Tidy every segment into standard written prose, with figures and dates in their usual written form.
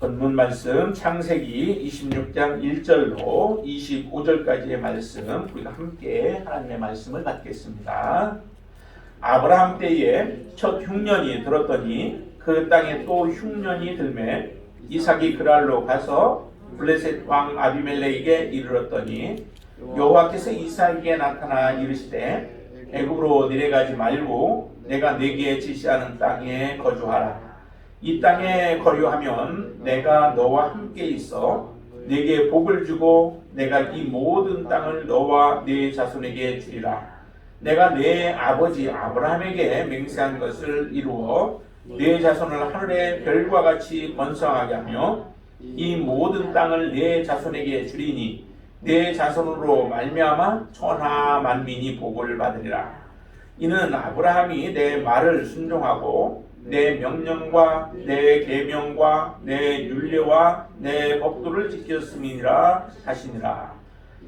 본문 말씀 창세기 26장 1절로 25절까지의 말씀 우리가 함께 하나님의 말씀을 받겠습니다. 아브라함 때에 첫 흉년이 들었더니 그 땅에 또 흉년이 들매 이삭이 그랄로 가서 블레셋 왕 아비멜렉에게 이르렀더니 여호와께서 이삭에게 나타나 이르시되 애굽으로 내려가지 말고 내가 네게 지시하는 땅에 거주하라. 이 땅에 거류하면 내가 너와 함께 있어 네게 복을 주고 내가 이 모든 땅을 너와 네 자손에게 주리라. 내가 네 아버지 아브라함에게 맹세한 것을 이루어 네 자손을 하늘의 별과 같이 번성하게 하며 이 모든 땅을 네 자손에게 주리니 네 자손으로 말미암아 천하 만민이 복을 받으리라. 이는 아브라함이 내 말을 순종하고 내 명령과 내 계명과 내 율례와 내 법도를 지켰음이니라 하시니라.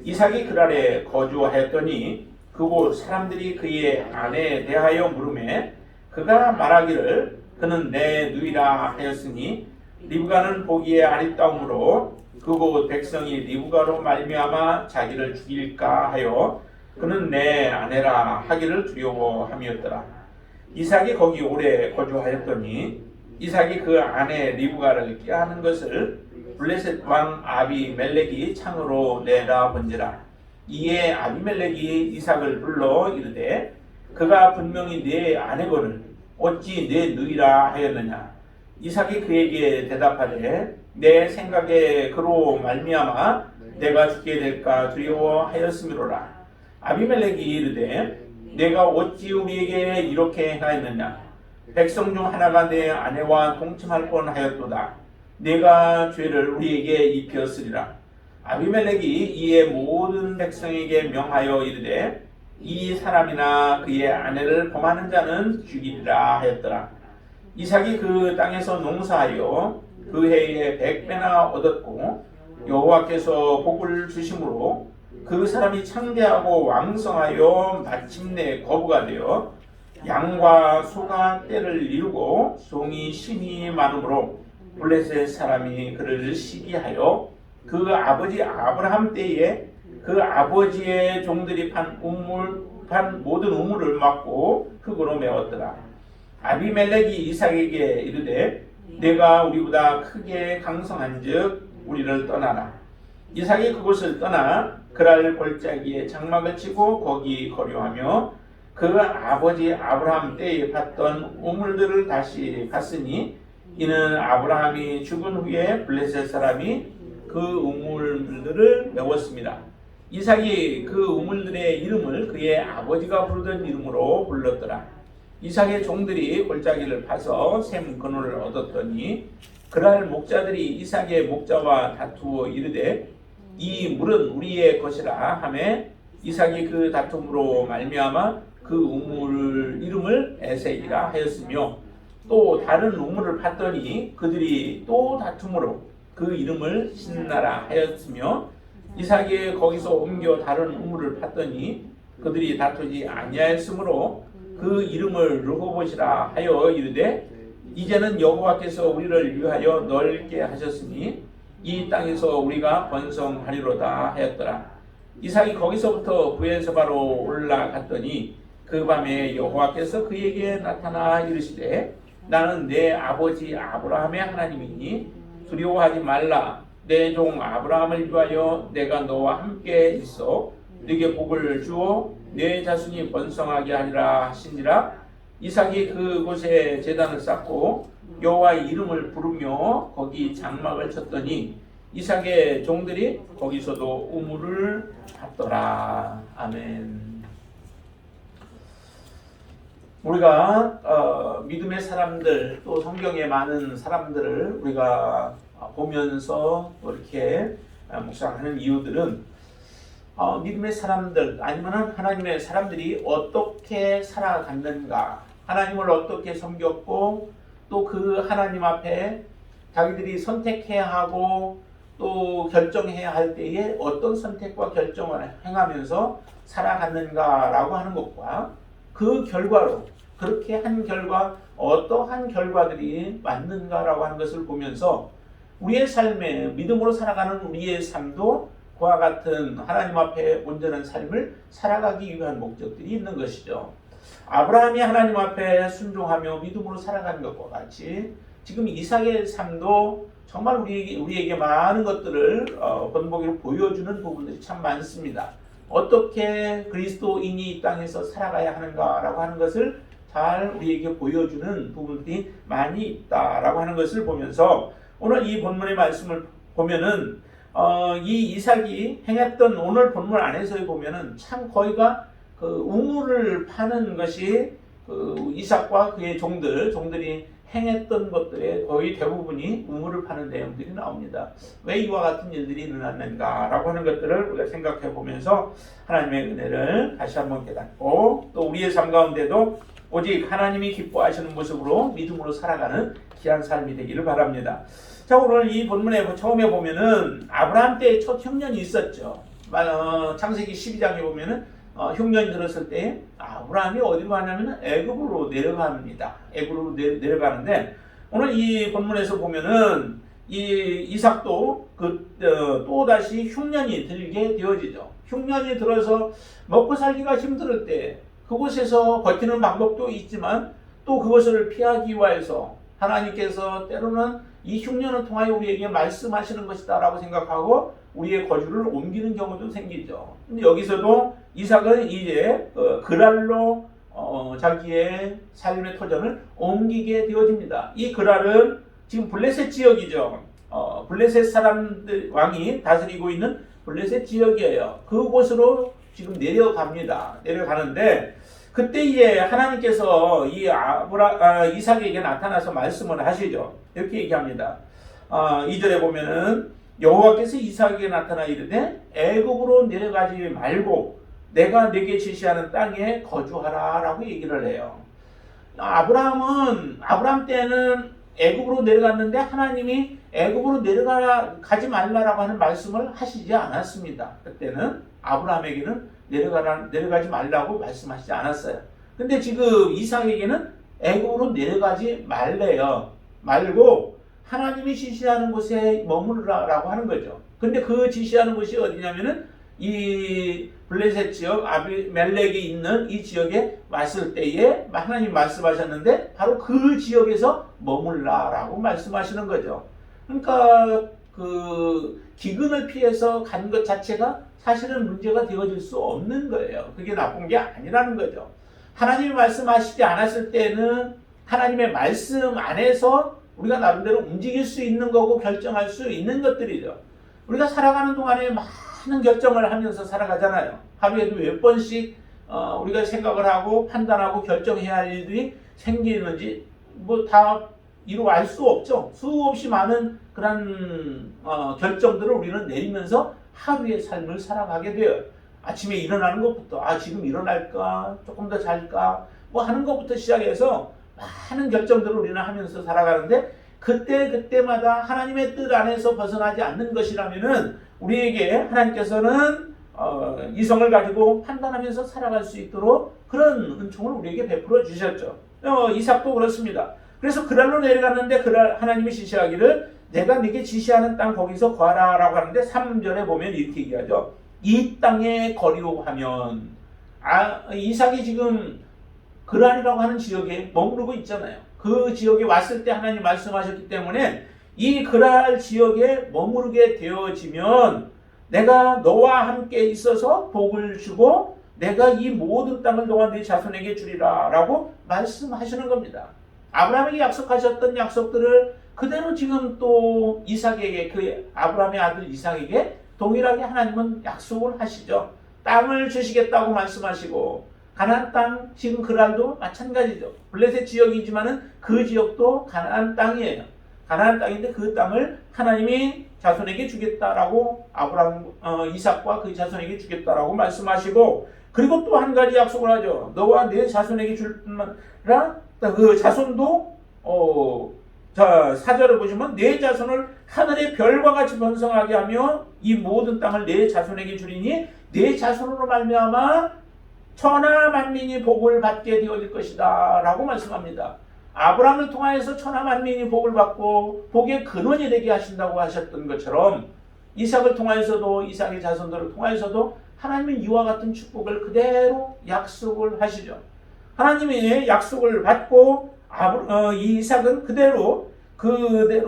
이삭이 그랄에 거주하였더니 그곳 사람들이 그의 아내에 대하여 물으매 그가 말하기를 그는 내 누이라 하였으니 리브가는 보기에 아리따움으로 그곳 백성이 리브가로 말미암아 자기를 죽일까 하여 그는 내 아내라 하기를 두려워함이었더라. 이삭이 거기 오래 거주하였더니 이삭이 그 아내 리브가를 꾀하는 것을 블레셋 왕 아비멜렉이 창으로 내다본지라. 이에 아비멜렉이 이삭을 불러 이르되 그가 분명히 네 아내거늘 어찌 내 누이라 하였느냐. 이삭이 그에게 대답하되 내 생각에 그로 말미암아 내가 죽게 될까 두려워하였음이로라. 아비멜렉이 이르되 내가 어찌 우리에게 이렇게 행하였느냐. 백성 중 하나가 내 아내와 동침할 뻔하였도다. 내가 죄를 우리에게 입혔으리라. 아비멜렉이 이에 모든 백성에게 명하여 이르되 이 사람이나 그의 아내를 범하는 자는 죽이리라 하였더라. 이삭이 그 땅에서 농사하여 그 해에 100배나 얻었고 여호와께서 복을 주심으로 그 사람이 창대하고 왕성하여 마침내 거부가 되어 양과 소가 떼를 이루고 송이 심이 많으므로 블레셋 사람이 그를 시기하여 그 아버지 아브라함 때에 그 아버지의 종들이 판 모든 우물을 막고 흙으로 메웠더라. 아비멜렉이 이삭에게 이르되 내가 우리보다 크게 강성한즉 우리를 떠나라. 이삭이 그곳을 떠나 그랄 골짜기에 장막을 치고 거기 거류하며 그 아버지 아브라함 때에 팠던 우물들을 다시 갔으니 이는 아브라함이 죽은 후에 블레셋 사람이 그 우물들을 메웠습니다. 이삭이 그 우물들의 이름을 그의 아버지가 부르던 이름으로 불렀더라. 이삭의 종들이 골짜기를 파서 샘 근원을 얻었더니 그랄 목자들이 이삭의 목자와 다투어 이르되 이 물은 우리의 것이라 하매 이삭이 그 다툼으로 말미암아 그 우물 이름을 에색이라 하였으며 또 다른 우물을 팠더니 그들이 또 다툼으로 그 이름을 신나라 하였으며 이삭이 거기서 옮겨 다른 우물을 팠더니 그들이 다투지 아니하였으므로 그 이름을 르호봇이라 하여 이르되 이제는 여호와께서 우리를 위하여 넓게 하셨으니 이 땅에서 우리가 번성하리로다 하였더라. 이삭이 거기서부터 부에서바로 올라갔더니 그 밤에 여호와께서 그에게 나타나 이르시되 나는 내 아버지 아브라함의 하나님이니 두려워하지 말라. 내 종 아브라함을 위하여 내가 너와 함께 있어 네게 복을 주어 내 자손이 번성하게 하리라 하시니라. 이삭이 그곳에 제단을 쌓고 여호와의 이름을 부르며 거기 장막을 쳤더니 이삭의 종들이 거기서도 우물을 팠더라. 아멘. 우리가 믿음의 사람들 또 성경에 많은 사람들을 우리가 보면서 또 이렇게 묵상하는 이유들은 믿음의 사람들 아니면 하나님의 사람들이 어떻게 살아갔는가, 하나님을 어떻게 섬겼고 또 그 하나님 앞에 자기들이 선택해야 하고 또 결정해야 할 때에 어떤 선택과 결정을 행하면서 살아갔는가라고 하는 것과 그 결과로 그렇게 한 결과 어떠한 결과들이 맞는가라고 하는 것을 보면서 우리의 삶에 믿음으로 살아가는 우리의 삶도 그와 같은 하나님 앞에 온전한 삶을 살아가기 위한 목적들이 있는 것이죠. 아브라함이 하나님 앞에 순종하며 믿음으로 살아가는 것과 같이 지금 이삭의 삶도 정말 우리에게 많은 것들을 본보기로 보여주는 부분들이 참 많습니다. 어떻게 그리스도인이 이 땅에서 살아가야 하는가라고 하는 것을 잘 우리에게 보여주는 부분들이 많이 있다라고 하는 것을 보면서 오늘 이 본문의 말씀을 보면은 이 이삭이 행했던 오늘 본문 안에서 보면은 참 거의가 그 우물을 파는 것이 그 이삭과 그의 종들이 행했던 것들의 거의 대부분이 우물을 파는 내용들이 나옵니다. 왜 이와 같은 일들이 일어났는가라고 하는 것들을 우리가 생각해 보면서 하나님의 은혜를 다시 한번 깨닫고 또 우리의 삶 가운데도 오직 하나님이 기뻐하시는 모습으로 믿음으로 살아가는 귀한 삶이 되기를 바랍니다. 자, 오늘 이 본문에 처음에 보면은 아브라함 때의 첫 흉년이 있었죠. 창세기 12장에 보면은 흉년이 들었을 때 아브라함이 어디로 가냐면 애굽으로 내려갑니다. 애굽으로 내려가는데 오늘 이 본문에서 보면은 이 이삭도 또 다시 흉년이 들게 되어지죠. 흉년이 들어서 먹고 살기가 힘들 때 그곳에서 버티는 방법도 있지만 또 그것을 피하기 위해서 하나님께서 때로는 이 흉년을 통하여 우리에게 말씀하시는 것이다 라고 생각하고 우리의 거주를 옮기는 경우도 생기죠. 근데 여기서도 이삭은 이제 그랄로 자기의 삶의 터전을 옮기게 되어집니다. 이 그랄은 지금 블레셋 지역이죠. 블레셋 사람들 왕이 다스리고 있는 블레셋 지역이에요. 그곳으로 지금 내려가는데 그때 이제 하나님께서 이 이삭에게 나타나서 말씀을 하시죠. 이렇게 얘기합니다. 2절에 보면은 여호와께서 이삭에게 나타나 이르되 애굽으로 내려가지 말고 내가 네게 지시하는 땅에 거주하라 라고 얘기를 해요. 아브라함 때는 애굽으로 내려갔는데 하나님이 애굽으로 내려가지 말라라고 하는 말씀을 하시지 않았습니다. 그때는 아브라함에게는 내려가지 말라고 말씀하시지 않았어요. 근데 지금 이삭에게는 애굽으로 내려가지 말래요. 말고 하나님이 지시하는 곳에 머무르라라고 하는 거죠. 근데 그 지시하는 곳이 어디냐면은 이 블레셋 지역 아비멜렉이 있는 이 지역에 왔을 때에 하나님 말씀하셨는데 바로 그 지역에서 머물라라고 말씀하시는 거죠. 그러니까 그 기근을 피해서 간 것 자체가 사실은 문제가 되어질 수 없는 거예요. 그게 나쁜 게 아니라는 거죠. 하나님이 말씀하시지 않았을 때는 하나님의 말씀 안에서 우리가 나름대로 움직일 수 있는 거고 결정할 수 있는 것들이죠. 우리가 살아가는 동안에 많은 결정을 하면서 살아가잖아요. 하루에도 몇 번씩 우리가 생각을 하고 판단하고 결정해야 할 일들이 생기는지 뭐 다 이루 알 수 없죠. 수없이 많은 그런 결정들을 우리는 내리면서 하루의 삶을 살아가게 돼요. 아침에 일어나는 것부터 지금 일어날까 조금 더 잘까 뭐 하는 것부터 시작해서 많은 결정들을 우리는 하면서 살아가는데 그때마다 하나님의 뜻 안에서 벗어나지 않는 것이라면은 우리에게 하나님께서는 이성을 가지고 판단하면서 살아갈 수 있도록 그런 은총을 우리에게 베풀어 주셨죠. 이삭도 그렇습니다. 그래서 그랄로 내려갔는데 하나님이 지시하기를 내가 네게 지시하는 땅 거기서 거하라 라고 하는데 3절에 보면 이렇게 얘기하죠. 이 땅에 거류하면 이삭이 지금 그랄이라고 하는 지역에 머무르고 있잖아요. 그 지역에 왔을 때 하나님 말씀하셨기 때문에 이 그랄 지역에 머무르게 되어지면 내가 너와 함께 있어서 복을 주고 내가 이 모든 땅을 너와 네 자손에게 주리라 라고 말씀하시는 겁니다. 아브라함에게 약속하셨던 약속들을 그대로 지금 또 이삭에게 그 아브라함의 아들 이삭에게 동일하게 하나님은 약속을 하시죠. 땅을 주시겠다고 말씀하시고 가나안 땅 지금 그랄도 마찬가지죠. 블레셋 지역이지만은 그 지역도 가나안 땅이에요. 가나안 땅인데 그 땅을 하나님이 자손에게 주겠다라고 이삭과 그 자손에게 주겠다라고 말씀하시고 그리고 또 한 가지 약속을 하죠. 너와 내 자손에게 줄 뿐만 아니라 그 자손도 4절을 보시면 내 자손을 하늘의 별과 같이 번성하게 하며 이 모든 땅을 내 자손에게 주리니 내 자손으로 말미암아 천하 만민이 복을 받게 되어질 것이다 라고 말씀합니다. 아브라함을 통하여서 천하 만민이 복을 받고 복의 근원이 되게 하신다고 하셨던 것처럼 이삭을 통하여서도 이삭의 자손들을 통하여서도 하나님은 이와 같은 축복을 그대로 약속을 하시죠. 하나님의 약속을 받고 이삭은 그대로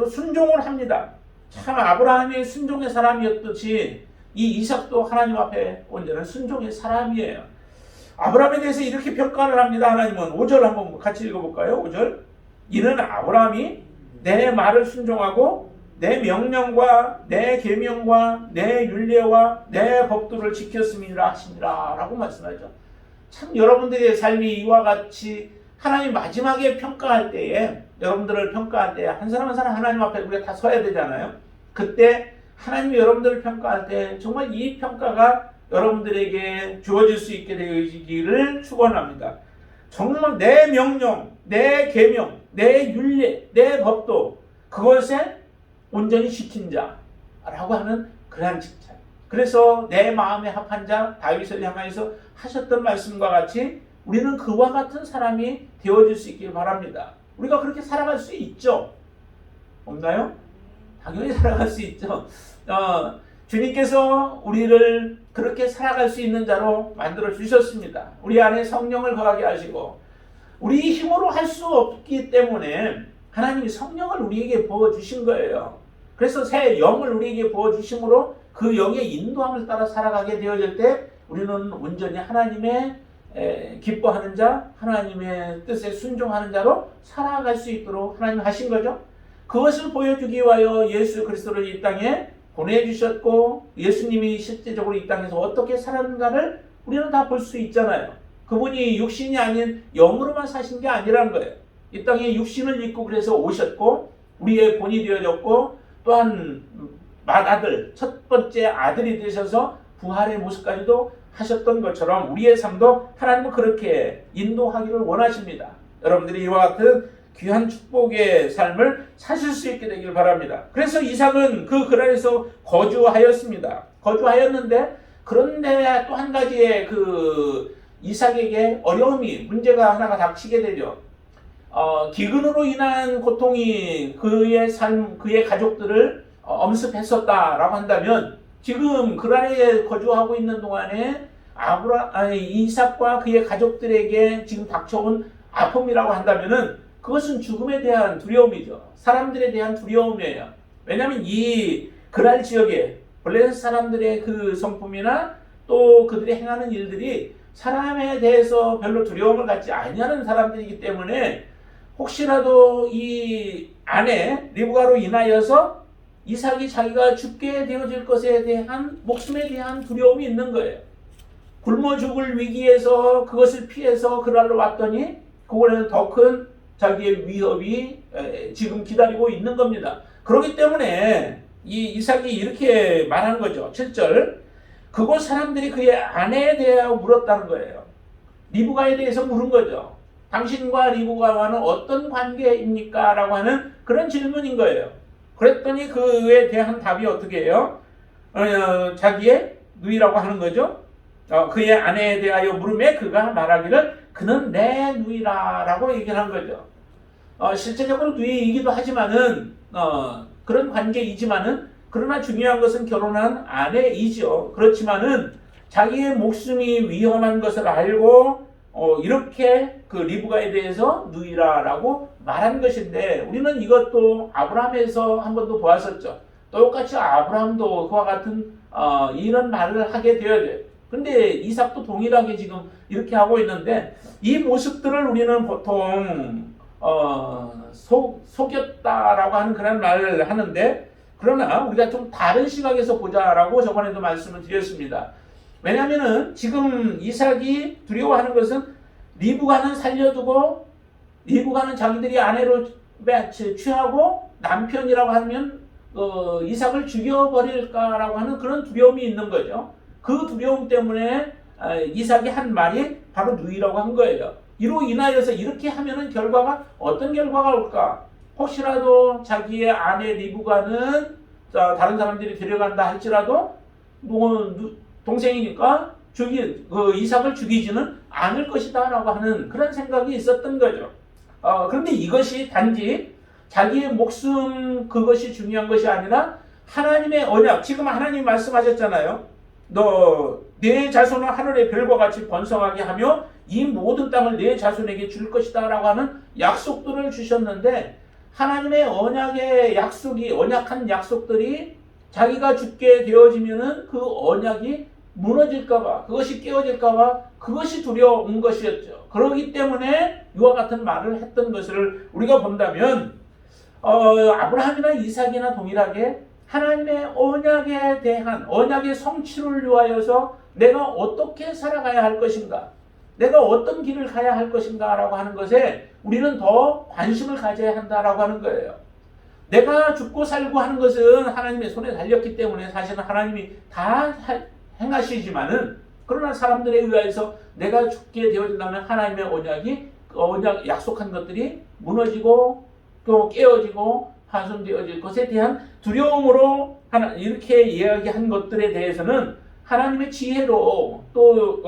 순종을 합니다. 참 아브라함이 순종의 사람이었듯이 이 이삭도 하나님 앞에 온전한 순종의 사람이에요. 아브라함에 대해서 이렇게 평가를 합니다. 하나님은 5절 한번 같이 읽어볼까요? 5절. 이는 아브라함이 내 말을 순종하고 내 명령과 내 계명과 내 율례와 내 법도를 지켰음이라 하시니라 라고 말씀하죠. 참 여러분들의 삶이 이와 같이 하나님 마지막에 평가할 때에, 여러분들을 평가할 때 한 사람 한 사람 하나님 앞에 우리가 다 서야 되잖아요. 그때 하나님이 여러분들을 평가할 때 정말 이 평가가 여러분들에게 주어질 수 있게 되기를 축원합니다. 정말 내 명령, 내 계명, 내 율례, 내 법도 그것에 온전히 지킨 자라고 하는 그러한 칭찬. 그래서 내 마음에 합한 자 다윗을 향하여서 하셨던 말씀과 같이 우리는 그와 같은 사람이 되어질 수 있길 바랍니다. 우리가 그렇게 살아갈 수 있죠? 없나요? 당연히 살아갈 수 있죠. 주님께서 우리를 그렇게 살아갈 수 있는 자로 만들어 주셨습니다. 우리 안에 성령을 거하게 하시고 우리 힘으로 할 수 없기 때문에 하나님이 성령을 우리에게 부어주신 거예요. 그래서 새 영을 우리에게 부어주심으로 그 영의 인도함을 따라 살아가게 되어질 때 우리는 온전히 하나님의 기뻐하는 자, 하나님의 뜻에 순종하는 자로 살아갈 수 있도록 하나님 하신 거죠. 그것을 보여주기 위하여 예수 그리스도를 이 땅에 보내주셨고 예수님이 실제적으로 이 땅에서 어떻게 살았는가를 우리는 다 볼 수 있잖아요. 그분이 육신이 아닌 영으로만 사신 게 아니라는 거예요. 이 땅에 육신을 입고 그래서 오셨고 우리의 본이 되어졌고 또한 맏아들, 첫 번째 아들이 되셔서 부활의 모습까지도 하셨던 것처럼 우리의 삶도 하나님은 그렇게 인도하기를 원하십니다. 여러분들이 이와 같은 귀한 축복의 삶을 사실 수 있게 되길 바랍니다. 그래서 이삭은 그 그랄에서 거주하였습니다. 거주하였는데 그런데 또 한 가지의 이삭에게 어려움이 문제가 하나가 닥치게 되죠. 기근으로 인한 고통이 그의 삶, 그의 가족들을 엄습했었다라고 한다면 지금 그랄에 거주하고 있는 동안에 이삭과 그의 가족들에게 지금 닥쳐온 아픔이라고 한다면은 그것은 죽음에 대한 두려움이죠. 사람들에 대한 두려움이에요. 왜냐하면 이 그랄 지역에 블레셋 사람들의 그 성품이나 또 그들이 행하는 일들이 사람에 대해서 별로 두려움을 갖지 아니하는 사람들이기 때문에 혹시라도 이 아내 리브가로 인하여서 이삭이 자기가 죽게 되어질 것에 대한 목숨에 대한 두려움이 있는 거예요. 굶어 죽을 위기에서 그것을 피해서 그랄로 왔더니 그거에는 더 큰 자기의 위협이 지금 기다리고 있는 겁니다. 그렇기 때문에 이 이삭이 이렇게 말한 거죠. 7절. 그곳 사람들이 그의 아내에 대하여 물었다는 거예요. 리브가에 대해서 물은 거죠. 당신과 리브가와는 어떤 관계입니까? 라고 하는 그런 질문인 거예요. 그랬더니 그에 대한 답이 어떻게 해요? 자기의 누이라고 하는 거죠. 그의 아내에 대하여 물음에 그가 말하기를 그는 내 누이라 라고 얘기를 한 거죠. 실제적으로 누이이기도 하지만은 그런 관계이지만은 그러나 중요한 것은 결혼한 아내이죠. 그렇지만은 자기의 목숨이 위험한 것을 알고 이렇게 그 리브가에 대해서 누이라라고 말한 것인데 우리는 이것도 아브라함에서 한 번도 보았었죠. 똑같이 아브라함도 그와 같은 이런 말을 하게 되어져요. 근데 이삭도 동일하게 지금 이렇게 하고 있는데 이 모습들을 우리는 보통 속였다라고 하는 그런 말을 하는데 그러나 우리가 좀 다른 시각에서 보자라고 저번에도 말씀을 드렸습니다. 왜냐하면은 지금 이삭이 두려워하는 것은 리브가는 살려두고 리브가는 자기들이 아내로 취하고 남편이라고 하면 이삭을 죽여버릴까라고 하는 그런 두려움이 있는 거죠. 그 두려움 때문에 이삭이 한 말이 바로 누이라고 한 거예요. 이로 인하여서 이렇게 하면은 결과가 어떤 결과가 올까? 혹시라도 자기의 아내 리브가는 다른 사람들이 데려간다 할지라도 동생이니까 이삭을 죽이지는 않을 것이다 라고 하는 그런 생각이 있었던 거죠. 그런데 이것이 단지 자기의 목숨 그것이 중요한 것이 아니라 하나님의 언약, 지금 하나님이 말씀하셨잖아요. 너 내 자손을 하늘의 별과 같이 번성하게 하며 이 모든 땅을 내 자손에게 줄 것이다 라고 하는 약속들을 주셨는데, 하나님의 언약의 약속이, 언약한 약속들이 자기가 죽게 되어지면은 그 언약이 무너질까봐, 그것이 깨어질까봐 그것이 두려운 것이었죠. 그러기 때문에 이와 같은 말을 했던 것을 우리가 본다면 아브라함이나 이삭이나 동일하게 하나님의 언약에 대한 언약의 성취를 위하여서 내가 어떻게 살아가야 할 것인가, 내가 어떤 길을 가야 할 것인가 라고 하는 것에 우리는 더 관심을 가져야 한다라고 하는 거예요. 내가 죽고 살고 하는 것은 하나님의 손에 달렸기 때문에 사실은 하나님이 다 행하시지만은, 그러나 사람들에 의해서 내가 죽게 되어진다면 하나님의 언약 약속한 것들이 무너지고 또 깨어지고 파손되어질 것에 대한 두려움으로 이렇게 이야기한 것들에 대해서는 하나님의 지혜로, 또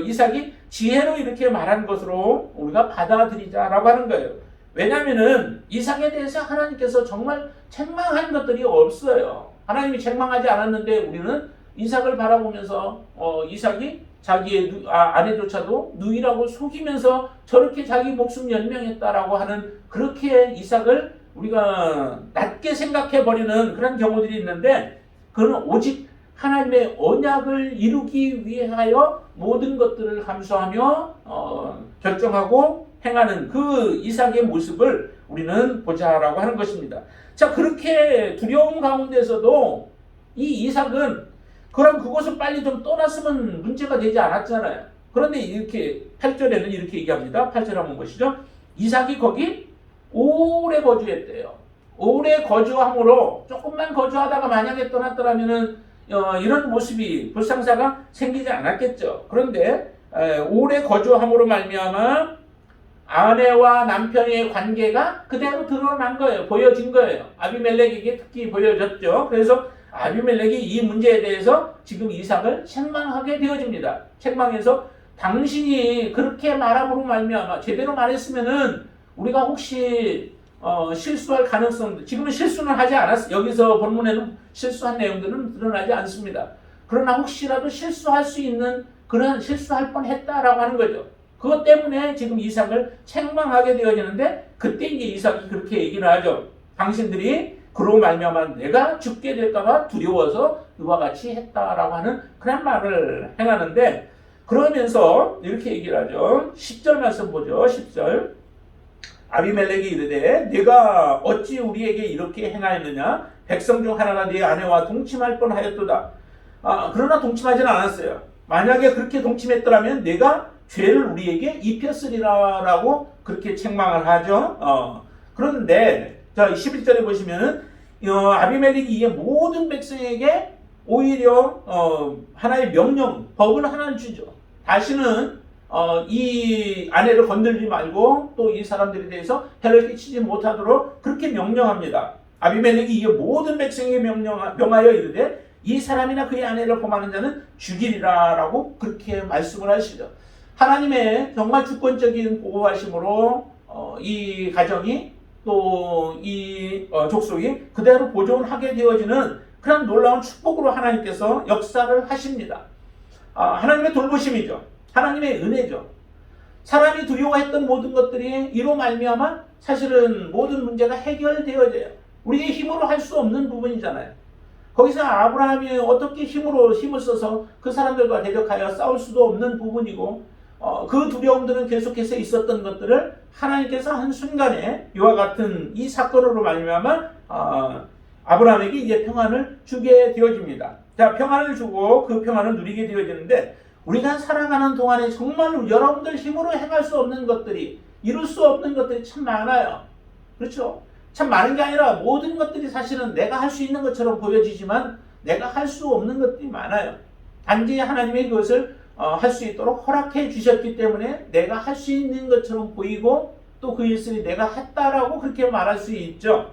이삭이 지혜로 이렇게 말한 것으로 우리가 받아들이자라고 하는 거예요. 왜냐하면은 이삭에 대해서 하나님께서 정말 책망한 것들이 없어요. 하나님이 책망하지 않았는데 우리는 이삭을 바라보면서 이삭이 자기의 아내조차도 누이라고 속이면서 저렇게 자기 목숨 연명했다라고 하는, 그렇게 이삭을 우리가 낮게 생각해버리는 그런 경우들이 있는데, 그는 오직 하나님의 언약을 이루기 위하여 모든 것들을 감수하며 결정하고 행하는 그 이삭의 모습을 우리는 보자라고 하는 것입니다. 자, 그렇게 두려움 가운데서도 이 이삭은 그럼 그것을 빨리 좀 떠났으면 문제가 되지 않았잖아요. 그런데 이렇게 8절에는 이렇게 얘기합니다. 8절 한번 보시죠. 이삭이 거기 오래 거주했대요. 오래 거주함으로 조금만 거주하다가 만약에 떠났더라면은 이런 모습이, 불상사가 생기지 않았겠죠. 그런데 오래 거주함으로 말미암아 아내와 남편의 관계가 그대로 드러난 거예요. 보여진 거예요. 아비멜렉에게 특히 보여졌죠. 그래서 아비멜렉이 이 문제에 대해서 지금 이삭을 책망하게 되어집니다. 책망해서 당신이 그렇게 말함으로 말미암아, 제대로 말했으면은 우리가 혹시 실수할 가능성, 지금은 실수는 하지 않았어요. 여기서 본문에는 실수한 내용들은 드러나지 않습니다. 그러나 혹시라도 실수할 수 있는, 그런 실수할 뻔했다라고 하는 거죠. 그것 때문에 지금 이삭을 책망하게 되어지는데, 그때 이제 이삭이 그렇게 얘기를 하죠. 당신들이 그로 말미암아 내가 죽게 될까봐 두려워서 이와 같이 했다라고 하는 그런 말을 행하는데, 그러면서 이렇게 얘기를 하죠. 10절 말씀 보죠. 10절. 아비멜렉이 이르되 네가 어찌 우리에게 이렇게 행하였느냐? 백성 중 하나가 네 아내와 동침할 뻔하였도다. 그러나 동침하지는 않았어요. 만약에 그렇게 동침했더라면 내가 죄를 우리에게 입혔으리라라고 그렇게 책망을 하죠. 그런데 자 11절에 보시면은 아비멜렉이 이 모든 백성에게 오히려 하나의 명령, 법을 하나를 주죠. 다시는 이 아내를 건들지 말고 또 이 사람들에 대해서 해를 끼치지 못하도록 그렇게 명령합니다. 아비멜렉이 이 모든 백성에게 명하여 이르되 이 사람이나 그의 아내를 범하는 자는 죽이리라라고 그렇게 말씀을 하시죠. 하나님의 정말 주권적인 보호하심으로 이 가정이 또 이 족속이 그대로 보존하게 되어지는 그런 놀라운 축복으로 하나님께서 역사를 하십니다. 하나님의 돌보심이죠. 하나님의 은혜죠. 사람이 두려워했던 모든 것들이 이로 말미암아 사실은 모든 문제가 해결되어져요. 우리의 힘으로 할 수 없는 부분이잖아요. 거기서 아브라함이 어떻게 힘을 써서 그 사람들과 대적하여 싸울 수도 없는 부분이고, 그 두려움들은 계속해서 있었던 것들을 하나님께서 한순간에 이와 같은 이 사건으로 말미암아 아브라함에게 이제 평안을 주게 되어집니다. 자, 평안을 주고 그 평안을 누리게 되어지는데, 우리가 살아가는 동안에 정말 여러분들 힘으로 행할 수 없는 것들이, 이룰 수 없는 것들이 참 많아요. 그렇죠? 참 많은 게 아니라 모든 것들이 사실은 내가 할 수 있는 것처럼 보여지지만 내가 할 수 없는 것들이 많아요. 단지 하나님의 그것을 할 수 있도록 허락해 주셨기 때문에 내가 할 수 있는 것처럼 보이고 또 그 일들이 내가 했다라고 그렇게 말할 수 있죠.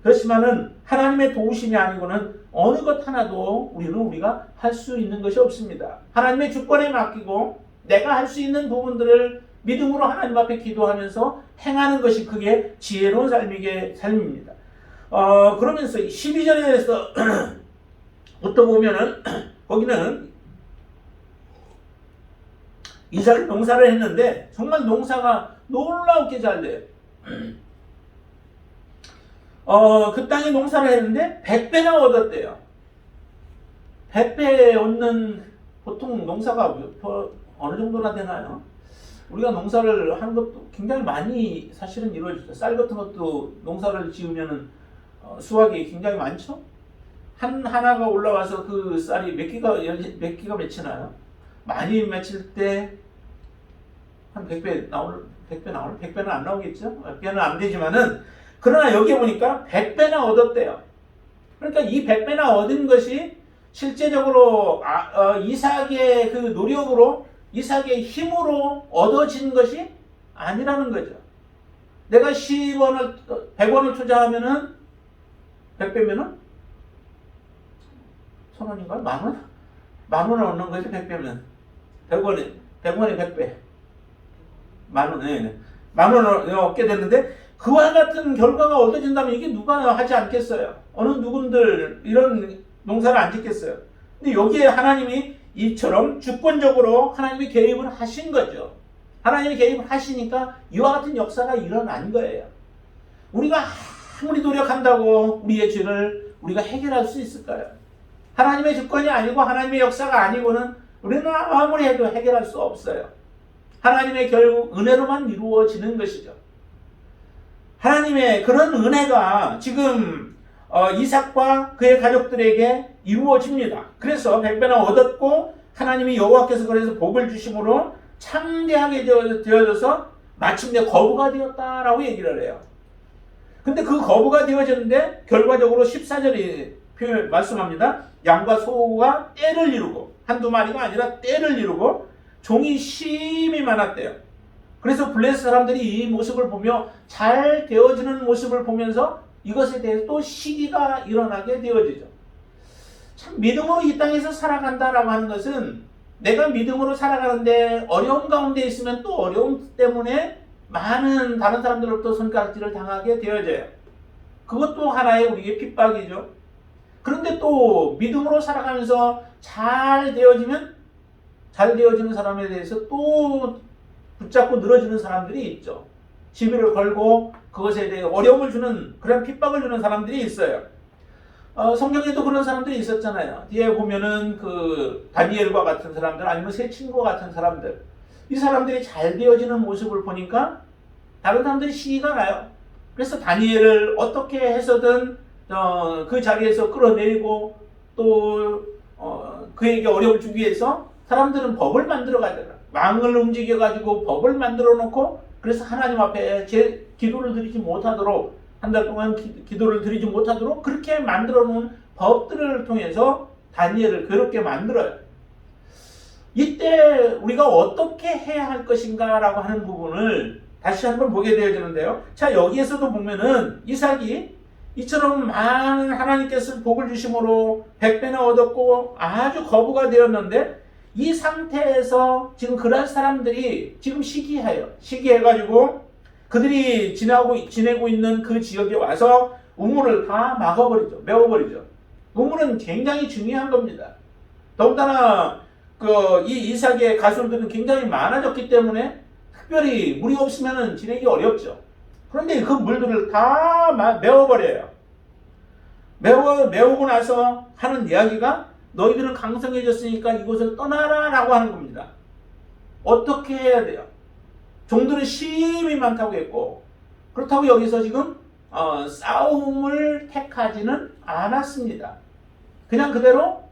그렇지만은 하나님의 도우심이 아니고는 어느 것 하나도 우리가 할 수 있는 것이 없습니다. 하나님의 주권에 맡기고 내가 할 수 있는 부분들을 믿음으로 하나님 앞에 기도하면서 행하는 것이 그게 지혜로운 삶입니다. 그러면서 12절에서 부터 보면은 거기는 이삭이 농사를 했는데 정말 농사가 놀랍게 잘 돼요. 그 땅에 농사를 했는데 100배나 얻었대요. 100배 얻는 보통 농사가 어느 정도나 되나요? 우리가 농사를 하는 것도 굉장히 많이 사실은 이루어지죠. 쌀 같은 것도 농사를 지으면은 수확이 굉장히 많죠. 하나가 올라와서 그 쌀이 몇 기가 맺히나요? 많이 맺힐 때 한 100배 나올 100배는 안 나오겠죠? 100배는 안 되지만은 그러나 여기 보니까 100배나 얻었대요. 그러니까 이 100배나 얻은 것이 실제적으로 이삭의 그 노력으로 이삭의 힘으로 얻어진 것이 아니라는 거죠. 내가 10원을 100원을 투자하면은 100배면은 1000원인가요? 만원? 만원을 얻는 거지 100배면 100원에 100배 만원, 만원을 얻게 됐는데 그와 같은 결과가 얻어진다면 이게 누가 하지 않겠어요? 어느 누군들 이런 농사를 안 짓겠어요? 근데 여기에 하나님이 이처럼 주권적으로 하나님이 개입을 하신 거죠. 하나님이 개입을 하시니까 이와 같은 역사가 일어난 거예요. 우리가 아무리 노력한다고 우리의 죄를 우리가 해결할 수 있을까요? 하나님의 주권이 아니고 하나님의 역사가 아니고는 우리는 아무리 해도 해결할 수 없어요. 하나님의 결국 은혜로만 이루어지는 것이죠. 하나님의 그런 은혜가 지금 이삭과 그의 가족들에게 이루어집니다. 그래서 100배나 얻었고 하나님이 여호와께서 그래서 복을 주심으로 창대하게 되어져서 마침내 거부가 되었다라고 얘기를 해요. 근데 그 거부가 되어졌는데 결과적으로 14절이 말씀합니다. 양과 소가 떼를 이루고 한두 마리가 아니라 떼를 이루고 종이 심이 많았대요. 그래서 블레셋 사람들이 이 모습을 보며 잘 되어지는 모습을 보면서 이것에 대해서 또 시기가 일어나게 되어지죠. 참 믿음으로 이 땅에서 살아간다라고 하는 것은 내가 믿음으로 살아가는데 어려움 가운데 있으면 또 어려움 때문에 많은 다른 사람들로부터 손가락질을 당하게 되어져요. 그것도 하나의 우리의 핍박이죠. 그런데 또 믿음으로 살아가면서 잘 되어지는 사람에 대해서 또 붙잡고 늘어지는 사람들이 있죠. 시비를 걸고 그것에 대해 어려움을 주는 그런 핍박을 주는 사람들이 있어요. 성경에도 그런 사람들이 있었잖아요. 뒤에 보면은 그 다니엘과 같은 사람들 아니면 세 친구와 같은 사람들 이 사람들이 잘 되어지는 모습을 보니까 다른 사람들이 시기가 나요. 그래서 다니엘을 어떻게 해서든 그 자리에서 끌어내리고 또 그에게 어려움을 주기 위해서 사람들은 법을 만들어 가잖아. 왕을 움직여 가지고 법을 만들어 놓고 그래서 하나님 앞에 제 기도를 드리지 못하도록 한 달 동안 기도를 드리지 못하도록 그렇게 만들어 놓은 법들을 통해서 다니엘을 괴롭게 만들어요. 이때 우리가 어떻게 해야 할 것인가 라고 하는 부분을 다시 한번 보게 되어지는데요. 자, 여기에서도 보면은 이삭이 이처럼 많은 하나님께서 복을 주심으로 100배나 얻었고 아주 거부가 되었는데 이 상태에서 지금 그런 사람들이 지금 시기해가지고 그들이 지내고 있는 그 지역에 와서 우물을 다 막아버리죠. 메워버리죠. 우물은 굉장히 중요한 겁니다. 더군다나 이 이삭의 가수들은 굉장히 많아졌기 때문에 특별히 물이 없으면 지내기 어렵죠. 그런데 그 물들을 다 메워버려요. 메우고 나서 하는 이야기가 너희들은 강성해졌으니까 이곳을 떠나라 라고 하는 겁니다. 어떻게 해야 돼요? 종들은 심이 많다고 했고 그렇다고 여기서 지금 싸움을 택하지는 않았습니다. 그냥 그대로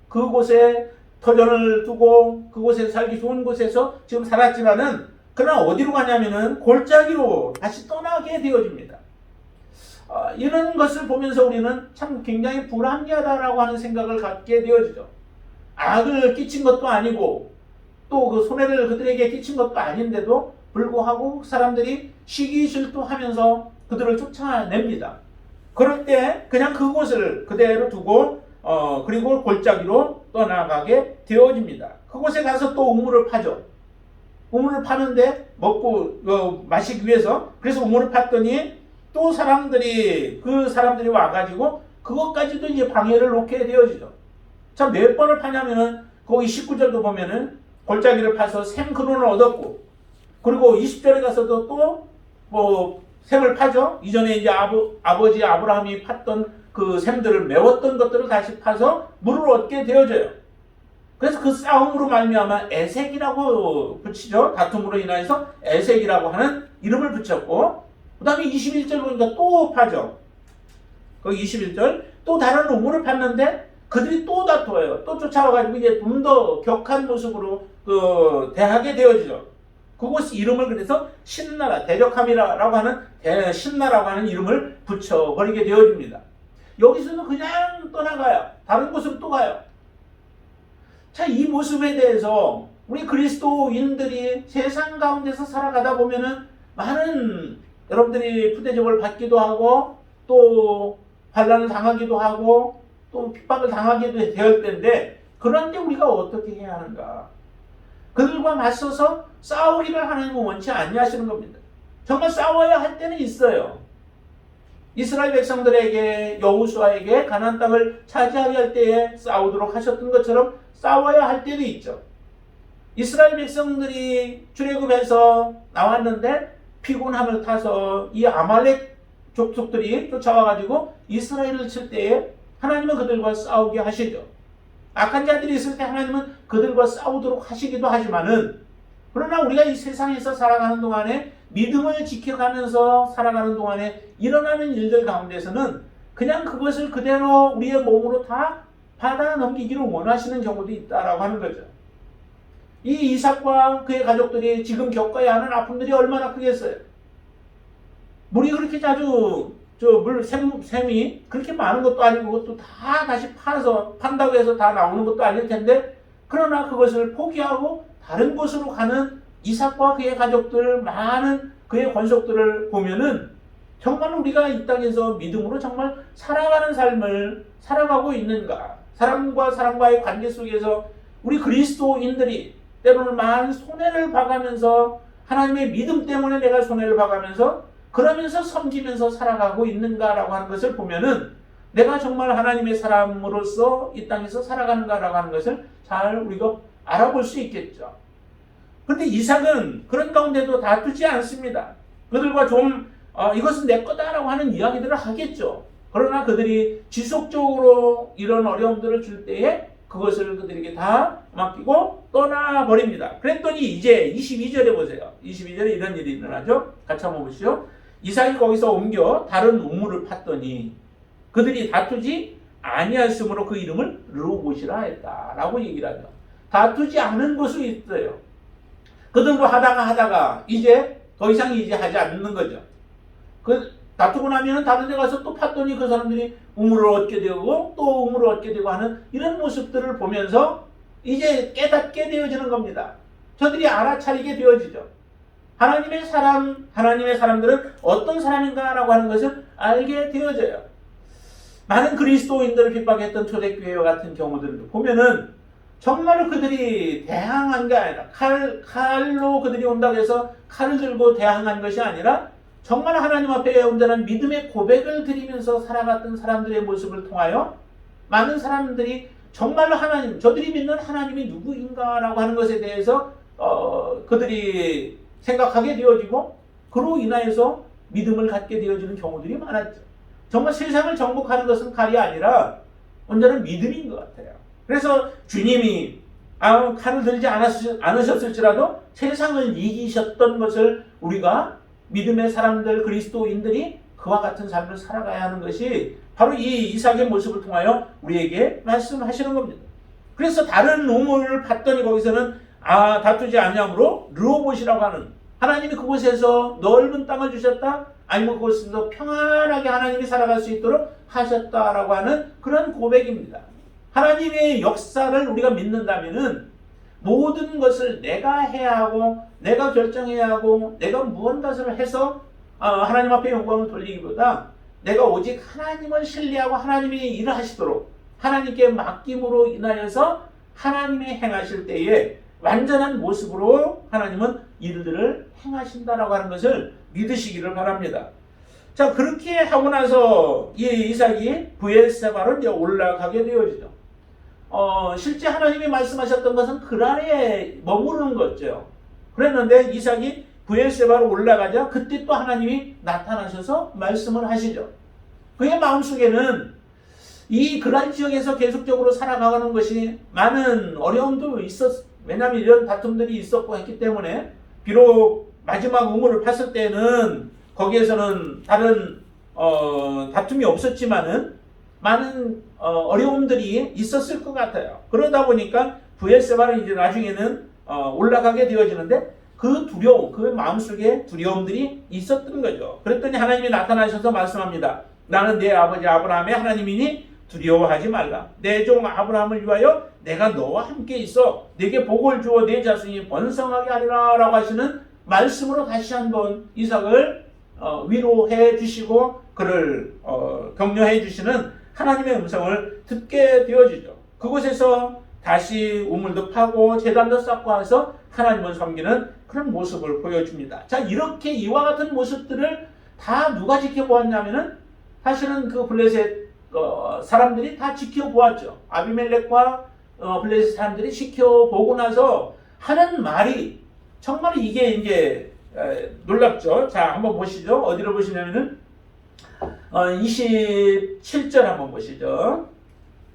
그곳에 터전을 두고 그곳에 살기 좋은 곳에서 지금 살았지만은 그러나 어디로 가냐면은 골짜기로 다시 떠나게 되어집니다. 이런 것을 보면서 우리는 참 굉장히 불합리하다라고 하는 생각을 갖게 되어지죠. 악을 끼친 것도 아니고 또 그 손해를 그들에게 끼친 것도 아닌데도 불구하고 사람들이 시기질투하면서 그들을 쫓아냅니다. 그럴 때 그냥 그곳을 그대로 두고 그리고 골짜기로 떠나가게 되어집니다. 그곳에 가서 또 우물을 파죠. 우물을 파는데 먹고 마시기 위해서. 그래서 우물을 팠더니 또 그 사람들이 와가지고 그것까지도 이제 방해를 놓게 되어지죠. 자, 몇 번을 파냐면은 거기 19절도 보면은 골짜기를 파서 샘 근원을 얻었고, 그리고 20절에 가서도 또 뭐 샘을 파죠. 이전에 이제 아버지 아브라함이 팠던 그 샘들을 메웠던 것들을 다시 파서 물을 얻게 되어져요. 그래서 그 싸움으로 말미암아 에색이라고 붙이죠. 다툼으로 인해서 에색이라고 하는 이름을 붙였고, 그 다음에 21절 보니까 또 파죠. 거기 21절 또 다른 우물을 팠는데 그들이 또 다투어요. 또 쫓아와가지고 이제 좀 더 격한 모습으로 대하게 되어지죠. 그곳 이름을 그래서 신나라, 대적함이라고 하는 신나라고 하는 이름을 붙여버리게 되어집니다. 여기서는 그냥 떠나가요. 다른 곳으로 또 가요. 자, 이 모습에 대해서 우리 그리스도인들이 세상 가운데서 살아가다 보면은 많은 여러분들이 푸대접을 받기도 하고 또 반란을 당하기도 하고 또 핍박을 당하기도 될 텐데, 그런데 우리가 어떻게 해야 하는가? 그들과 맞서서 싸우기를 하나님은 원치 아니하시는 겁니다. 정말 싸워야 할 때는 있어요. 이스라엘 백성들에게, 여호수아에게 가나안 땅을 차지하게 할 때에 싸우도록 하셨던 것처럼 싸워야 할 때도 있죠. 이스라엘 백성들이 출애굽해서 나왔는데 피곤함을 타서 이 아말렉 족속들이 쫓아와가지고 이스라엘을 칠 때에 하나님은 그들과 싸우게 하시죠. 악한 자들이 있을 때 하나님은 그들과 싸우도록 하시기도 하지만은, 그러나 우리가 이 세상에서 살아가는 동안에 믿음을 지켜가면서 살아가는 동안에 일어나는 일들 가운데서는 그냥 그것을 그대로 우리의 몸으로 다 받아 넘기기를 원하시는 경우도 있다라고 하는 거죠. 이 이삭과 그의 가족들이 지금 겪어야 하는 아픔들이 얼마나 크겠어요. 물이 그렇게 자주 샘이 그렇게 많은 것도 아니고 그것도 다 다시 판다고 해서 다 나오는 것도 아닐 텐데, 그러나 그것을 포기하고 다른 곳으로 가는 이삭과 그의 가족들, 많은 그의 권속들을 보면은 정말 우리가 이 땅에서 믿음으로 정말 살아가는 삶을 살아가고 있는가? 사람과 사람과의 관계 속에서 우리 그리스도인들이 때로는 많은 손해를 봐가면서, 하나님의 믿음 때문에 내가 손해를 봐가면서 그러면서 섬기면서 살아가고 있는가라고 하는 것을 보면은 내가 정말 하나님의 사람으로서 이 땅에서 살아가는가라고 하는 것을 잘 우리가 알아볼 수 있겠죠. 그런데 이삭은 그런 가운데도 다투지 않습니다. 그들과 이것은 내 거다라고 하는 이야기들을 하겠죠. 그러나 그들이 지속적으로 이런 어려움들을 줄 때에 그것을 그들에게 다 맡기고 떠나버립니다. 그랬더니 이제 22절에 보세요. 22절에 이런 일이 일어나죠. 같이 한번 보시죠. 이삭이 거기서 옮겨 다른 우물을 팠더니 그들이 다투지 아니하였으므로 그 이름을 르호봇이라 했다라고 얘기를 하죠. 다투지 않은 곳이 있어요. 그들도 하다가 이제 더 이상 이제 하지 않는 거죠. 다투고 나면은 다른 데 가서 또 팠더니 그 사람들이 우물을 얻게 되고 또 우물을 얻게 되고 하는 이런 모습들을 보면서 이제 깨닫게 되어지는 겁니다. 저들이 알아차리게 되어지죠. 하나님의 사람들은 어떤 사람인가라고 하는 것을 알게 되어져요. 많은 그리스도인들을 핍박했던 초대교회와 같은 경우들을 보면은 정말로 그들이 대항한 게 아니라 칼로 그들이 온다고 해서 칼을 들고 대항한 것이 아니라 정말 하나님 앞에 온전한 믿음의 고백을 드리면서 살아갔던 사람들의 모습을 통하여 많은 사람들이 정말로 저들이 믿는 하나님이 누구인가라고 하는 것에 대해서 그들이 생각하게 되어지고 그로 인하여서 믿음을 갖게 되어지는 경우들이 많았죠. 정말 세상을 정복하는 것은 칼이 아니라 온전한 믿음인 것 같아요. 그래서 주님이 칼을 들지 않으셨을지라도 세상을 이기셨던 것을 우리가 믿음의 사람들, 그리스도인들이 그와 같은 삶을 살아가야 하는 것이 바로 이 이삭의 모습을 통하여 우리에게 말씀하시는 겁니다. 그래서 다른 우물을 봤더니 거기서는 다투지 아니함으로 르호봇이라고 하는, 하나님이 그곳에서 넓은 땅을 주셨다, 아니면 그곳에서 평안하게 하나님이 살아갈 수 있도록 하셨다라고 하는 그런 고백입니다. 하나님의 역사를 우리가 믿는다면은 모든 것을 내가 해야 하고 내가 결정해야 하고 내가 무언가를 해서 하나님 앞에 영광을 돌리기보다 내가 오직 하나님을 신뢰하고 하나님이 일을 하시도록 하나님께 맡김으로 인하여서 하나님이 행하실 때에 완전한 모습으로 하나님은 일들을 행하신다라고 하는 것을 믿으시기를 바랍니다. 자, 그렇게 하고 나서 이 이삭이 브엘세바로 이제 올라가게 되어지죠. 실제 하나님이 말씀하셨던 것은 그란에 머무르는 거죠. 그랬는데 이삭이 브엘세바로 올라가자 그때 또 하나님이 나타나셔서 말씀을 하시죠. 그의 마음속에는 이 그란 지역에서 계속적으로 살아가는 것이 많은 어려움도 왜냐하면 이런 다툼들이 있었고 했기 때문에 비록 마지막 우물을 팠을 때는 거기에서는 다른 다툼이 없었지만은 많은 어려움들이 있었을 것 같아요. 그러다 보니까 브엘세바를 이제 나중에는 올라가게 되어지는데 그 두려움, 그 마음속에 두려움들이 있었던 거죠. 그랬더니 하나님이 나타나셔서 말씀합니다. 나는 내 아버지 아브라함의 하나님이니 두려워하지 말라. 내 종 아브라함을 위하여 내가 너와 함께 있어 내게 복을 주어 내 자손이 번성하게 하리라 라고 하시는 말씀으로 다시 한번 이삭을 위로해 주시고 그를 격려해 주시는 하나님의 음성을 듣게 되어지죠. 그곳에서 다시 우물도 파고 제단도 쌓고 해서 하나님을 섬기는 그런 모습을 보여줍니다. 자, 이렇게 이와 같은 모습들을 다 누가 지켜보았냐면은 사실은 그 블레셋 사람들이 다 지켜보았죠. 아비멜렉과 블레셋 사람들이 지켜보고 나서 하는 말이 정말 이게 이제 놀랍죠. 자, 한번 보시죠. 어디로 보시냐면은 27절 한번 보시죠.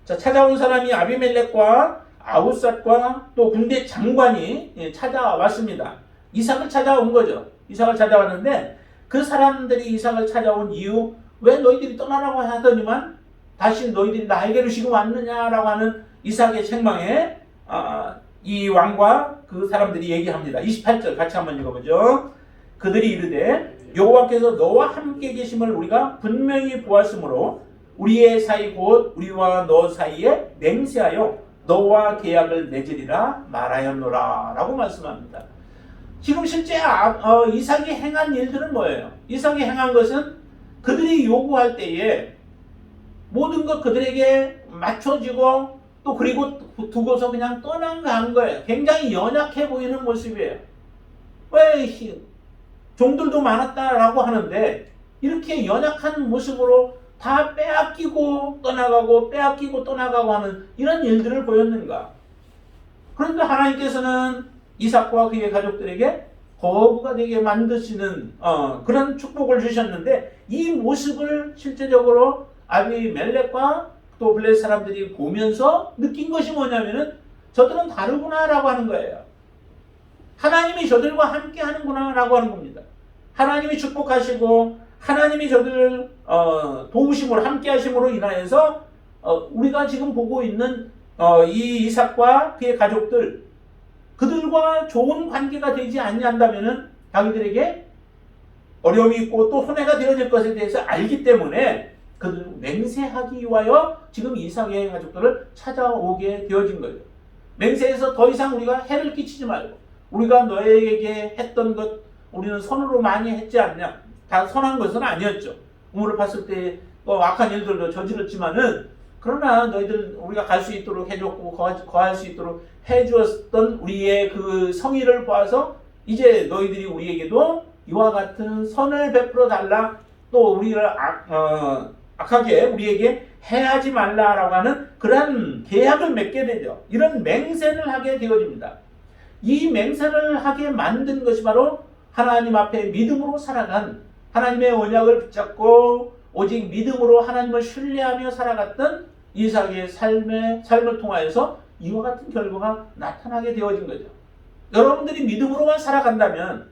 자, 찾아온 사람이 아비멜렉과 아우삿과 또 군대 장관이 찾아왔습니다. 이삭을 찾아온 거죠. 이삭을 찾아왔는데 그 사람들이 이삭을 찾아온 이유, 왜 너희들이 떠나라고 하더니만 다시 너희들이 나에게로 지금 왔느냐라고 하는 이삭의 책망에 이 왕과 그 사람들이 얘기합니다. 28절 같이 한번 읽어보죠. 그들이 이르되 여호와께서 너와 함께 계심을 우리가 분명히 보았으므로 우리의 사이 곧 우리와 너 사이에 맹세하여 너와 계약을 맺으리라 말하였노라 라고 말씀합니다. 지금 실제 이삭이 행한 일들은 뭐예요? 이삭이 행한 것은 그들이 요구할 때에 모든 것 그들에게 맞춰지고 또 그리고 두고서 그냥 떠나간 거예요. 굉장히 연약해 보이는 모습이에요. 왜 종들도 많았다라고 하는데 이렇게 연약한 모습으로 다 빼앗기고 떠나가고 빼앗기고 떠나가고 하는 이런 일들을 보였는가? 그런데 하나님께서는 이삭과 그의 가족들에게 거부가 되게 만드시는 그런 축복을 주셨는데 이 모습을 실제적으로 아비멜렉과 또 블레셋 사람들이 보면서 느낀 것이 뭐냐면은 저들은 다르구나라고 하는 거예요. 하나님이 저들과 함께 하는구나 라고 하는 겁니다. 하나님이 축복하시고 하나님이 저들을 도우심으로 함께 하심으로 인하여서 우리가 지금 보고 있는 이 이삭과 그의 가족들 그들과 좋은 관계가 되지 않는다면은 자기들에게 어려움이 있고 또 손해가 되어질 것에 대해서 알기 때문에 그들 맹세하기 위하여 지금 이삭의 가족들을 찾아오게 되어진 거예요. 맹세해서 더 이상 우리가 해를 끼치지 말고 우리가 너에게 했던 것 우리는 선으로 많이 했지 않냐. 다 선한 것은 아니었죠. 우물을 팠을 때 악한 일들도 저질렀지만은 그러나 너희들 우리가 갈 수 있도록 해줬고 거할 수 있도록 해주었던 우리의 그 성의를 보아서 이제 너희들이 우리에게도 이와 같은 선을 베풀어 달라 또 우리를 악하게 우리에게 해하지 말라라고 하는 그런 계약을 맺게 되죠. 이런 맹세를 하게 되어집니다. 이 맹세를 하게 만든 것이 바로 하나님 앞에 믿음으로 살아간 하나님의 언약을 붙잡고 오직 믿음으로 하나님을 신뢰하며 살아갔던 이삭의 삶을 통하여서 이와 같은 결과가 나타나게 되어진 거죠. 여러분들이 믿음으로만 살아간다면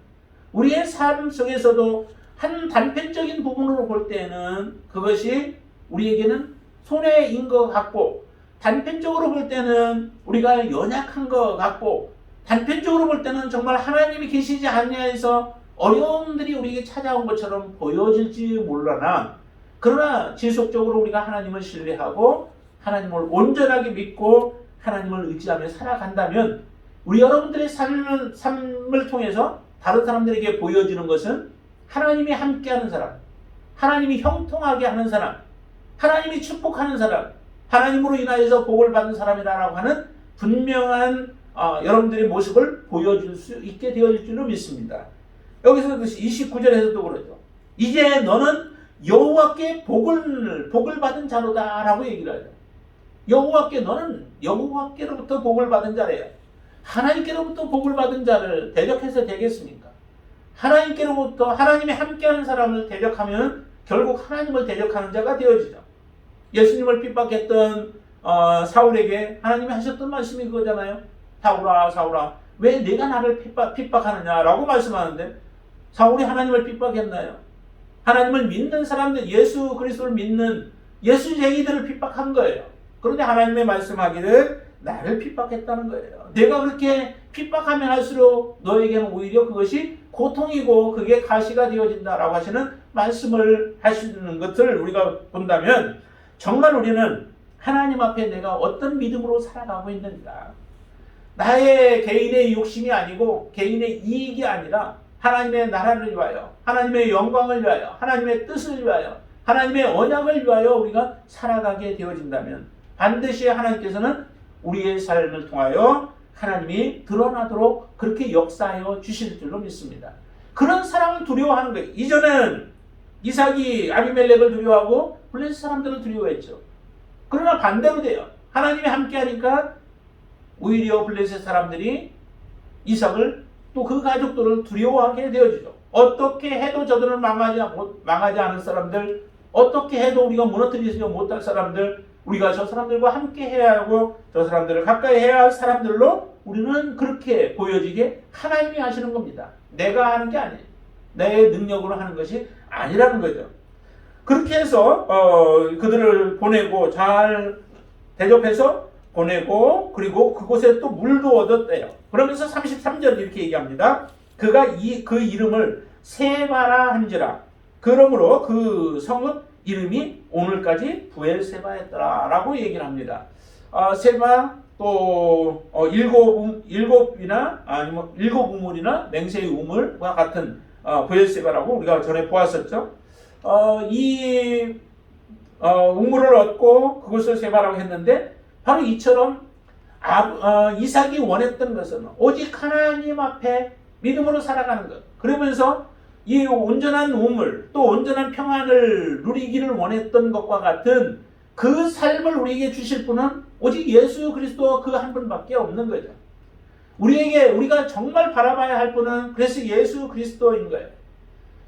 우리의 삶 속에서도 한 단편적인 부분으로 볼 때는 그것이 우리에게는 손해인 것 같고 단편적으로 볼 때는 우리가 연약한 것 같고 단편적으로 볼 때는 정말 하나님이 계시지 않냐해서 어려움들이 우리에게 찾아온 것처럼 보여질지 몰라나 그러나 지속적으로 우리가 하나님을 신뢰하고 하나님을 온전하게 믿고 하나님을 의지하며 살아간다면 우리 여러분들의 삶을 통해서 다른 사람들에게 보여지는 것은 하나님이 함께하는 사람, 하나님이 형통하게 하는 사람, 하나님이 축복하는 사람, 하나님으로 인하여서 복을 받는 사람이라고 하는 분명한 여러분들의 모습을 보여줄 수 있게 되어질 줄로 믿습니다. 여기서 29절에서도 그러죠. 이제 너는 여호와께 복을 받은 자로다라고 얘기를 하죠. 너는 여호와께로부터 복을 받은 자래요. 하나님께로부터 복을 받은 자를 대적해서 되겠습니까? 하나님께로부터 하나님이 함께하는 사람을 대적하면 결국 하나님을 대적하는 자가 되어지죠. 예수님을 핍박했던 사울에게 하나님이 하셨던 말씀이 그거잖아요. 사울아 사울아 왜 내가 나를 핍박하느냐라고 말씀하는데 사울이 하나님을 핍박했나요? 하나님을 믿는 사람들, 예수 그리스도를 믿는 예수쟁이들을 핍박한 거예요. 그런데 하나님의 말씀하기를 나를 핍박했다는 거예요. 내가 그렇게 핍박하면 할수록 너에게는 오히려 그것이 고통이고 그게 가시가 되어진다라고 하시는 말씀을 하시는 것을 우리가 본다면 정말 우리는 하나님 앞에 내가 어떤 믿음으로 살아가고 있는가, 나의 개인의 욕심이 아니고 개인의 이익이 아니라 하나님의 나라를 위하여, 하나님의 영광을 위하여, 하나님의 뜻을 위하여, 하나님의 언약을 위하여 우리가 살아가게 되어진다면 반드시 하나님께서는 우리의 삶을 통하여 하나님이 드러나도록 그렇게 역사하여 주실 줄로 믿습니다. 그런 사람을 두려워하는 거예요. 이전에는 이삭이 아비멜렉을 두려워하고 블레셋 사람들을 두려워했죠. 그러나 반대로 돼요. 하나님이 함께하니까 오히려 블레셋 사람들이 이삭을 또 그 가족들을 두려워하게 되어지죠. 어떻게 해도 저들은 망하지 않은 사람들, 어떻게 해도 우리가 무너뜨리지 못할 사람들, 우리가 저 사람들과 함께 해야 하고 저 사람들을 가까이 해야 할 사람들로 우리는 그렇게 보여지게 하나님이 하시는 겁니다. 내가 하는 게 아니에요. 내 능력으로 하는 것이 아니라는 거죠. 그렇게 해서 그들을 보내고 잘 대접해서 보내고 그리고 그곳에 또 물도 얻었대요. 그러면서 33절 이렇게 얘기합니다. 그가 그 이름을 세바라 한지라. 그러므로 그 성읍 이름이 오늘까지 부엘세바였더라라고 얘기를 합니다. 세바 또 일곱이나 아니면 일곱 우물이나 맹세의 우물과 같은 부엘세바라고 우리가 전에 보았었죠. 이 우물을 얻고 그것을 세바라고 했는데 바로 이처럼 이삭이 원했던 것은 오직 하나님 앞에 믿음으로 살아가는 것. 그러면서 이 온전한 우물 또 온전한 평안을 누리기를 원했던 것과 같은 그 삶을 우리에게 주실 분은 오직 예수 그리스도 그 한 분밖에 없는 거죠. 우리가 정말 바라봐야 할 분은 그래서 예수 그리스도인 거예요.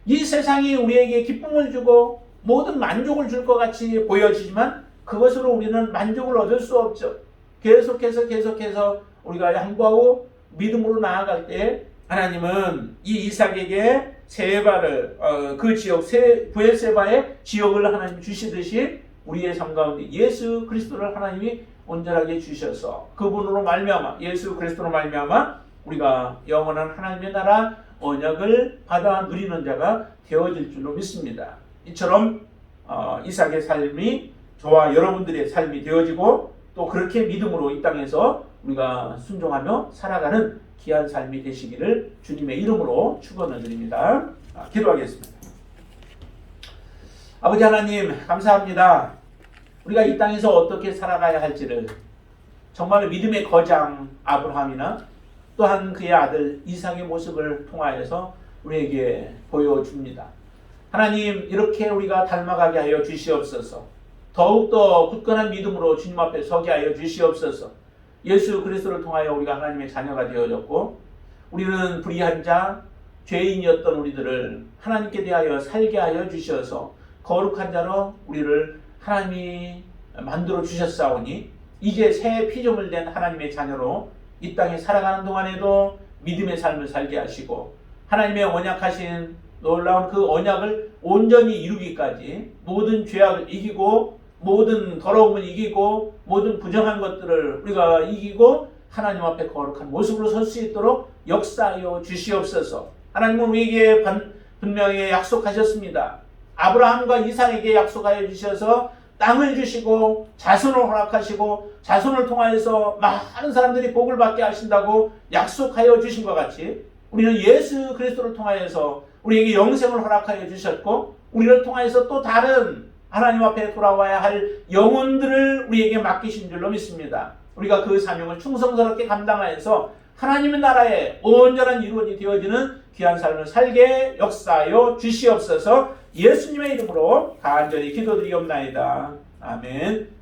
이 세상이 우리에게 기쁨을 주고 모든 만족을 줄 것 같이 보여지지만 그것으로 우리는 만족을 얻을 수 없죠. 계속해서 우리가 양보하고 믿음으로 나아갈 때 하나님은 이 이삭에게 세바를 그 지역 부엘세바의 지역을 하나님 주시듯이 우리의 삶 가운데 예수 그리스도를 하나님이 온전하게 주셔서 그분으로 말미암아 예수 그리스도로 말미암아 우리가 영원한 하나님의 나라 언약을 받아 누리는 자가 되어질 줄로 믿습니다. 이처럼 이삭의 삶이 저와 여러분들의 삶이 되어지고 또 그렇게 믿음으로 이 땅에서 우리가 순종하며 살아가는 귀한 삶이 되시기를 주님의 이름으로 축원을 드립니다. 기도하겠습니다. 아버지 하나님 감사합니다. 우리가 이 땅에서 어떻게 살아가야 할지를 정말 믿음의 거장 아브라함이나 또한 그의 아들 이삭의 모습을 통하여서 우리에게 보여줍니다. 하나님 이렇게 우리가 닮아가게 하여 주시옵소서. 더욱더 굳건한 믿음으로 주님 앞에 서게 하여 주시옵소서. 예수 그리스도를 통하여 우리가 하나님의 자녀가 되어졌고 우리는 불의한 자, 죄인이었던 우리들을 하나님께 대하여 살게 하여 주셔서 거룩한 자로 우리를 하나님이 만들어 주셨사오니 이제 새 피조물 된 하나님의 자녀로 이 땅에 살아가는 동안에도 믿음의 삶을 살게 하시고 하나님의 언약하신 놀라운 그 언약을 온전히 이루기까지 모든 죄악을 이기고 모든 더러움을 이기고 모든 부정한 것들을 우리가 이기고 하나님 앞에 거룩한 모습으로 설 수 있도록 역사하여 주시옵소서. 하나님은 우리에게 분명히 약속하셨습니다. 아브라함과 이삭에게 약속하여 주셔서 땅을 주시고 자손을 허락하시고 자손을 통하여서 많은 사람들이 복을 받게 하신다고 약속하여 주신 것 같이 우리는 예수 그리스도를 통하여서 우리에게 영생을 허락하여 주셨고 우리를 통하여서 또 다른 하나님 앞에 돌아와야 할 영혼들을 우리에게 맡기신 줄로 믿습니다. 우리가 그 사명을 충성스럽게 감당하여서 하나님의 나라의 온전한 이루어지 되어지는 귀한 삶을 살게 역사하여 주시옵소서. 예수님의 이름으로 간절히 기도드리옵나이다. 아멘.